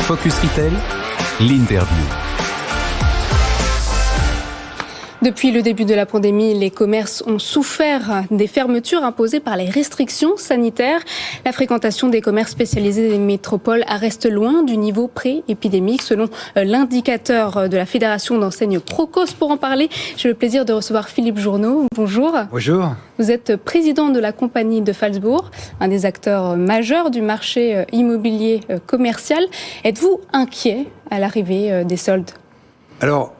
Focus Retail, l'interview. Depuis le début de la pandémie, les commerces ont souffert des fermetures imposées par les restrictions sanitaires. La fréquentation des commerces spécialisés des métropoles reste loin du niveau pré-épidémique, selon l'indicateur de la Fédération d'enseignes Procos. Pour en parler, j'ai le plaisir de recevoir Philippe Journeau. Bonjour. Bonjour. Vous êtes président de la compagnie de Phalsbourg, un des acteurs majeurs du marché immobilier commercial. Êtes-vous inquiet à l'arrivée des soldes ? Alors,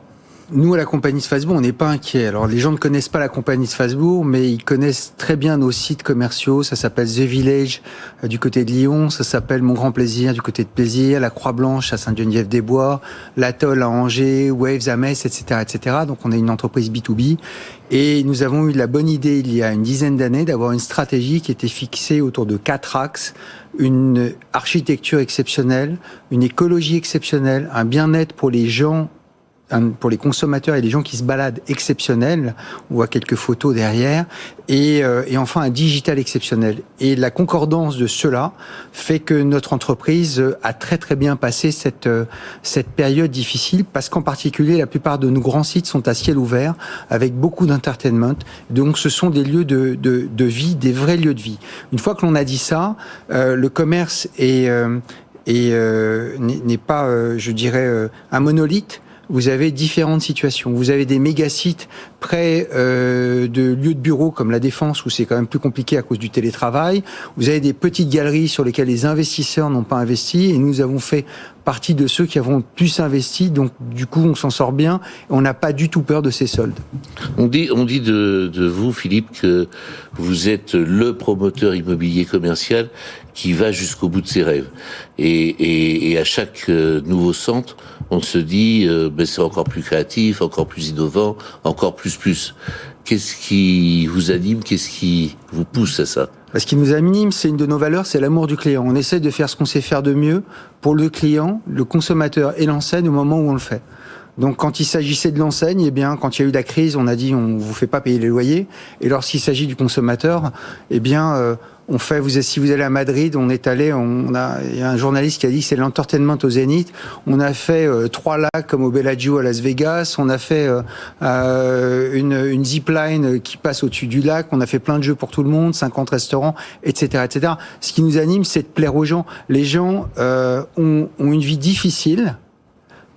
nous, à la compagnie de Phalsbourg, on n'est pas inquiets. Alors, les gens ne connaissent pas la compagnie de Phalsbourg, mais ils connaissent très bien nos sites commerciaux. Ça s'appelle The Village, du côté de Lyon. Ça s'appelle Mon Grand Plaisir, du côté de Plaisir. La Croix-Blanche, à Sainte-Geneviève-des-Bois. L'Atoll à Angers. Waves à Metz, etc., etc. Donc, on est une entreprise B2B. Et nous avons eu la bonne idée, il y a une dizaine d'années, d'avoir une stratégie qui était fixée autour de 4 axes. Une architecture exceptionnelle, une écologie exceptionnelle, un bien-être pour les gens, pour les consommateurs et les gens qui se baladent exceptionnels. On voit quelques photos derrière. Et enfin, un digital exceptionnel. Et la concordance de cela fait que notre entreprise a très très bien passé cette période difficile, parce qu'en particulier, la plupart de nos grands sites sont à ciel ouvert, avec beaucoup d'entertainment. Donc, ce sont des lieux de vie, des vrais lieux de vie. Une fois que l'on a dit ça, le commerce n'est pas, je dirais, un monolithe. Vous avez différentes situations. Vous avez des méga-sites près de lieux de bureau comme la Défense, où c'est quand même plus compliqué à cause du télétravail. Vous avez des petites galeries sur lesquelles les investisseurs n'ont pas investi, et nous avons fait partie de ceux qui avons plus investi. Donc, du coup, on s'en sort bien. On n'a pas du tout peur de ces soldes. On dit de vous, Philippe, que vous êtes le promoteur immobilier commercial qui va jusqu'au bout de ses rêves. Et à chaque nouveau centre, on se dit, c'est encore plus créatif, encore plus innovant, encore plus. Qu'est-ce qui vous anime? Qu'est-ce qui vous pousse à ça? Ce qui nous anime, c'est une de nos valeurs, c'est l'amour du client. On essaie de faire ce qu'on sait faire de mieux pour le client, le consommateur et l'enseigne au moment où on le fait. Donc, quand il s'agissait de l'enseigne, eh bien, quand il y a eu la crise, on a dit on vous fait pas payer les loyers. Et lorsqu'il s'agit du consommateur, eh bien, on fait. Si vous allez à Madrid, on est allé. Il y a un journaliste qui a dit que c'est l'entertainment au Zénith. On a fait 3 lacs comme au Bellagio à Las Vegas. On a fait une zipline qui passe au-dessus du lac. On a fait plein de jeux pour tout le monde, 50 restaurants, etc., etc. Ce qui nous anime, c'est de plaire aux gens. Les gens ont une vie difficile.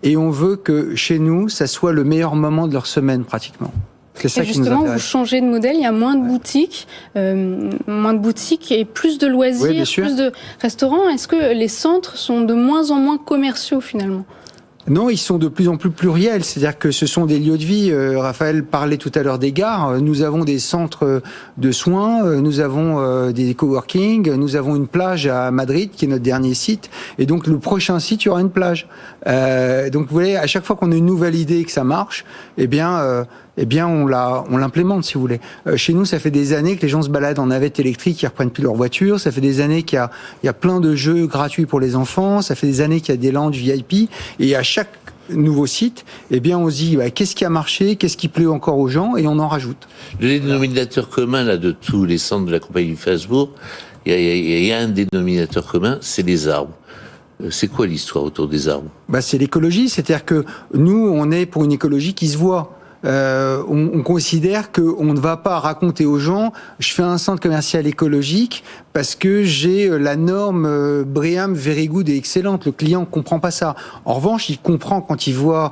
Et on veut que, chez nous, ça soit le meilleur moment de leur semaine, pratiquement. C'est ça et justement, vous changez de modèle, il y a moins de boutiques, et plus de loisirs, plus de restaurants. Est-ce que les centres sont de moins en moins commerciaux, finalement ? Non, ils sont de plus en plus pluriels. C'est-à-dire que ce sont des lieux de vie. Raphaël parlait tout à l'heure des gares. Nous avons des centres de soins, nous avons des coworking, nous avons une plage à Madrid qui est notre dernier site. Et donc le prochain site, il y aura une plage. Donc vous voyez, à chaque fois qu'on a une nouvelle idée et que ça marche, eh bien on l'implémente, si vous voulez. Chez nous, ça fait des années que les gens se baladent en navette électrique, ils reprennent plus leur voiture. Ça fait des années qu'il y a plein de jeux gratuits pour les enfants. Ça fait des années qu'il y a des lounges VIP. Et à chaque nouveau site, eh bien, on se dit, qu'est-ce qui a marché, qu'est-ce qui plaît encore aux gens, et on en rajoute. Le dénominateur commun, là, de tous les centres de la compagnie de Phalsbourg, il y a un dénominateur commun, c'est les arbres. C'est quoi l'histoire autour des arbres? C'est l'écologie. C'est-à-dire que nous, on est pour une écologie qui se voit. On considère qu'on ne va pas raconter aux gens je fais un centre commercial écologique parce que j'ai la norme BREEAM very good et excellente. Le client comprend pas ça. En revanche, il comprend quand il voit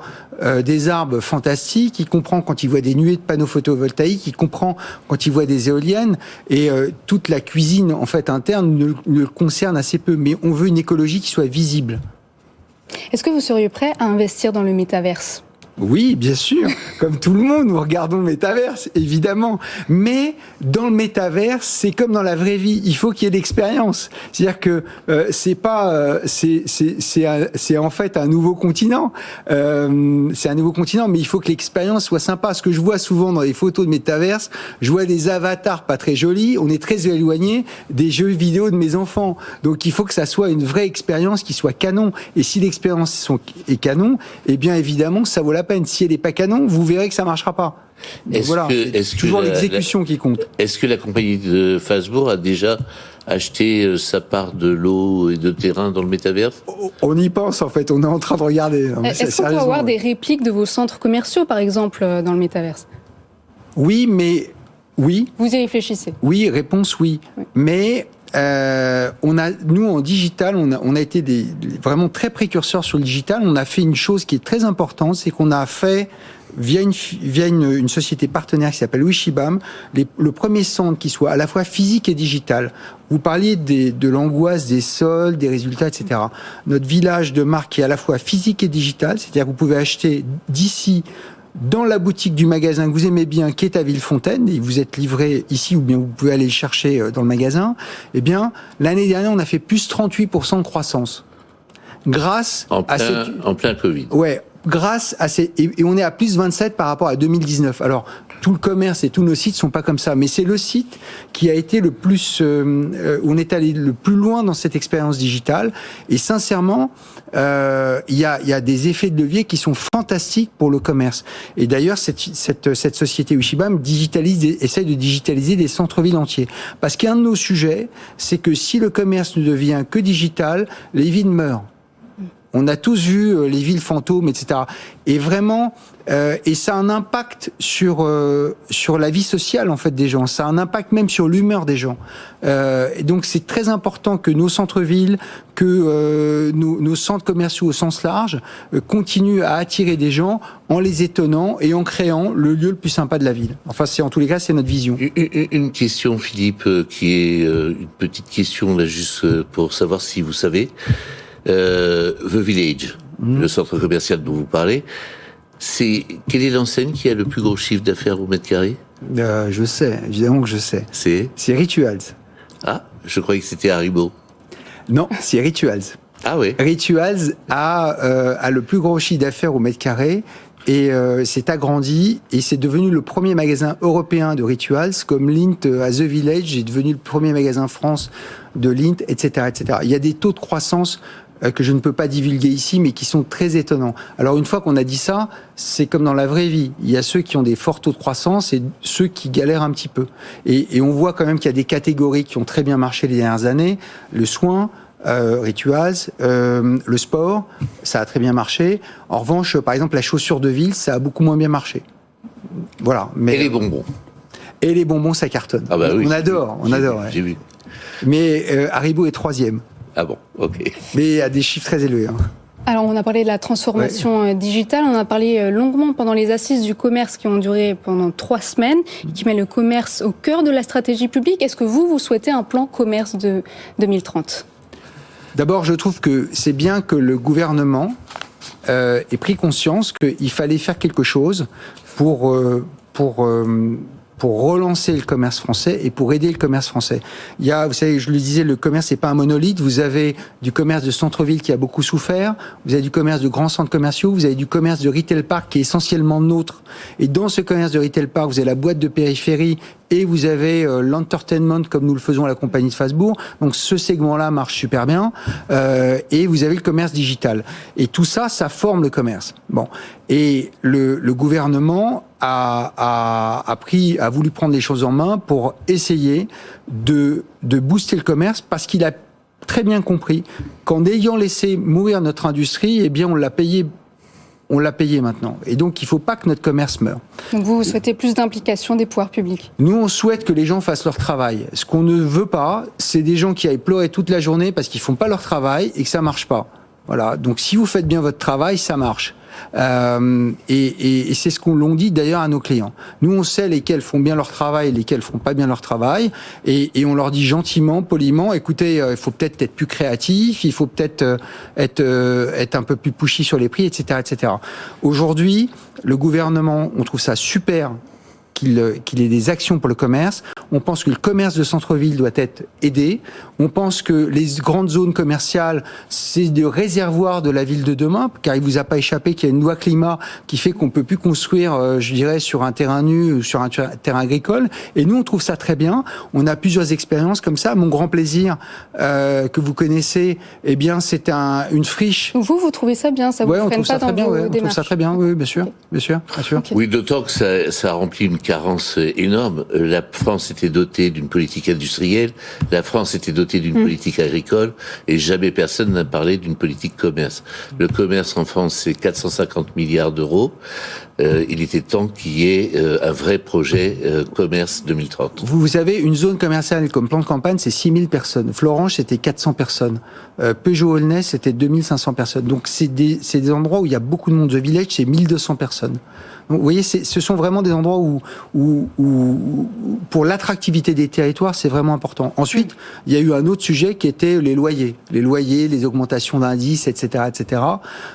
des arbres fantastiques, il comprend quand il voit des nuées de panneaux photovoltaïques, il comprend quand il voit des éoliennes, et toute la cuisine en fait interne le concerne assez peu. Mais on veut une écologie qui soit visible. Est-ce que vous seriez prêt à investir dans le métaverse ? Oui, bien sûr. Comme tout le monde, nous regardons le métaverse, évidemment. Mais dans le métaverse, c'est comme dans la vraie vie. Il faut qu'il y ait l'expérience. C'est-à-dire que c'est en fait un nouveau continent. C'est un nouveau continent, mais il faut que l'expérience soit sympa. Ce que je vois souvent dans les photos de métaverse, je vois des avatars pas très jolis. On est très éloigné des jeux vidéo de mes enfants. Donc il faut que ça soit une vraie expérience qui soit canon. Et si l'expérience est canon, eh bien évidemment, ça vaut la peine. Si elle n'est pas canon, vous verrez que ça ne marchera pas. C'est toujours l'exécution qui compte. Est-ce que la compagnie de Phalsbourg a déjà acheter sa part de l'eau et de terrain dans le métaverse? On y pense, en fait. On est en train de regarder. Est-ce qu'on peut avoir des répliques de vos centres commerciaux, par exemple, dans le métaverse? Oui, mais... Oui. Vous y réfléchissez? Oui, réponse oui. Mais... nous en digital, on a été vraiment très précurseurs sur le digital. On a fait une chose qui est très importante, c'est qu'on a fait via une société partenaire qui s'appelle Wishibam, le premier centre qui soit à la fois physique et digital. Vous parliez de l'angoisse des soldes, des résultats, etc. Notre village de marque est à la fois physique et digital, c'est-à-dire que vous pouvez acheter d'ici dans la boutique du magasin que vous aimez bien, qui est à Villefontaine, et vous êtes livré ici, ou bien vous pouvez aller le chercher dans le magasin, eh bien, l'année dernière, on a fait plus 38% de croissance. Grâce en plein Covid. Ouais. Grâce à et on est à plus 27 par rapport à 2019. Alors, tout le commerce et tous nos sites sont pas comme ça, mais c'est le site qui a été le plus, où on est allé le plus loin dans cette expérience digitale. Et sincèrement, il y a des effets de levier qui sont fantastiques pour le commerce. Et d'ailleurs, cette société Wishibam essaie de digitaliser des centres-villes entiers. Parce qu'un de nos sujets, c'est que si le commerce ne devient que digital, les villes meurent. On a tous vu les villes fantômes, etc. Et vraiment, et ça a un impact sur la vie sociale en fait des gens. Ça a un impact même sur l'humeur des gens. Et donc c'est très important que nos centres-villes, que nos centres commerciaux au sens large continuent à attirer des gens en les étonnant et en créant le lieu le plus sympa de la ville. Enfin, en tous les cas, c'est notre vision. Une question, Philippe, qui est une petite question là, juste pour savoir si vous savez. The Village, le centre commercial dont vous parlez, quelle est l'enseigne qui a le plus gros chiffre d'affaires au mètre carré? Je sais, évidemment que je sais. C'est Rituals. Ah, je croyais que c'était Haribo. Non, c'est Rituals. Ah oui. Rituals a le plus gros chiffre d'affaires au mètre carré. Et c'est agrandi et c'est devenu le premier magasin européen de Rituals, comme Lindt à The Village est devenu le premier magasin France de Lindt, etc., etc. Il y a des taux de croissance que je ne peux pas divulguer ici, mais qui sont très étonnants. Alors une fois qu'on a dit ça, c'est comme dans la vraie vie. Il y a ceux qui ont des forts taux de croissance et ceux qui galèrent un petit peu. Et on voit quand même qu'il y a des catégories qui ont très bien marché les dernières années. Le soin, Rituals, le sport, ça a très bien marché. En revanche, par exemple, la chaussure de ville, ça a beaucoup moins bien marché. Voilà. Mais, et les bonbons. Et les bonbons, ça cartonne. Ah bah oui, on adore. Ouais. J'ai vu. Mais Haribo est 3e. Ah bon, ok. Mais à des chiffres très élevés. Hein. Alors, on a parlé de la transformation digitale, on a parlé longuement pendant les assises du commerce qui ont duré pendant 3 semaines, qui met le commerce au cœur de la stratégie publique. Est-ce que vous souhaitez un plan commerce de 2030 ? D'abord, je trouve que c'est bien que le gouvernement ait pris conscience qu'il fallait faire quelque chose pour relancer le commerce français et pour aider le commerce français. Il y a, vous savez, je le disais, le commerce n'est pas un monolithe. Vous avez du commerce de centre-ville qui a beaucoup souffert. Vous avez du commerce de grands centres commerciaux. Vous avez du commerce de retail park qui est essentiellement nôtre. Et dans ce commerce de retail park, vous avez la boîte de périphérie et vous avez l'entertainment comme nous le faisons à la compagnie de Fasbourg. Donc ce segment-là marche super bien. Et vous avez le commerce digital. Et tout ça, ça forme le commerce. Bon. Et le gouvernement a voulu prendre les choses en main pour essayer de booster le commerce parce qu'il a très bien compris qu'en ayant laissé mourir notre industrie, eh bien on l'a payé maintenant. Et donc, il ne faut pas que notre commerce meure. Donc, vous souhaitez plus d'implication des pouvoirs publics? Nous, on souhaite que les gens fassent leur travail. Ce qu'on ne veut pas, c'est des gens qui aillent pleurer toute la journée parce qu'ils ne font pas leur travail et que ça ne marche pas. Voilà. Donc, si vous faites bien votre travail, ça marche. Et c'est ce qu'on l'on dit d'ailleurs à nos clients. Nous, on sait lesquels font bien leur travail et lesquels font pas bien leur travail, et on leur dit gentiment, poliment, écoutez, il faut peut-être être plus créatif, il faut peut-être être un peu plus pushy sur les prix, etc., etc. Aujourd'hui, le gouvernement, on trouve ça super qu'il ait des actions pour le commerce. On pense que le commerce de centre-ville doit être aidé. On pense que les grandes zones commerciales, c'est des réservoirs de la ville de demain, car il vous a pas échappé qu'il y a une loi climat qui fait qu'on peut plus construire, je dirais, sur un terrain nu ou sur un terrain agricole. Et nous, on trouve ça très bien. On a plusieurs expériences comme ça. Mon grand plaisir, que vous connaissez, eh bien, c'est une friche. Vous trouvez ça bien? Ça vous freine pas dans vos démarches? On trouve ça très bien, oui, bien sûr. Okay. Bien sûr. Okay. Oui, d'autant que ça remplit une carence énorme. La France était dotée d'une politique industrielle, la France était dotée d'une politique agricole, et jamais personne n'a parlé d'une politique commerce. Le commerce en France, c'est 450 milliards d'euros. Il était temps qu'il y ait un vrai projet commerce 2030. Vous avez une zone commerciale comme plan de campagne, c'est 6000 personnes. Florange, c'était 400 personnes. Peugeot-Aulnay, c'était 2500 personnes. Donc c'est des endroits où il y a beaucoup de monde. The Village, c'est 1200 personnes. Donc, vous voyez, ce sont vraiment des endroits où pour l'attractivité des territoires, c'est vraiment important. Ensuite, il y a eu un autre sujet qui était les loyers. Les loyers, les augmentations d'indices, etc.,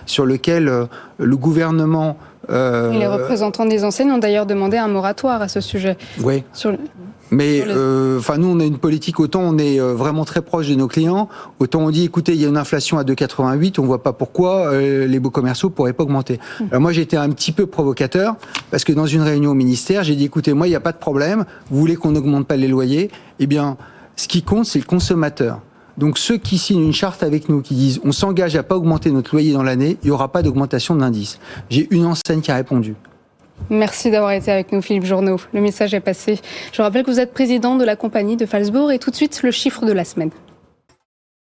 sur lequel le gouvernement... Les représentants des enseignes ont d'ailleurs demandé un moratoire à ce sujet. Oui. Mais nous, on a une politique, autant on est vraiment très proche de nos clients, autant on dit, écoutez, il y a une inflation à 2,88, on voit pas pourquoi les baux commerciaux pourraient pas augmenter. Alors moi, j'ai été un petit peu provocateur, parce que dans une réunion au ministère, j'ai dit, écoutez, moi, il n'y a pas de problème, vous voulez qu'on n'augmente pas les loyers, eh bien, ce qui compte, c'est le consommateur. Donc ceux qui signent une charte avec nous, qui disent, on s'engage à pas augmenter notre loyer dans l'année, il n'y aura pas d'augmentation de l'indice. J'ai une enseigne qui a répondu. Merci d'avoir été avec nous, Philippe Journeau. Le message est passé. Je rappelle que vous êtes président de la compagnie de Phalsbourg et tout de suite le chiffre de la semaine.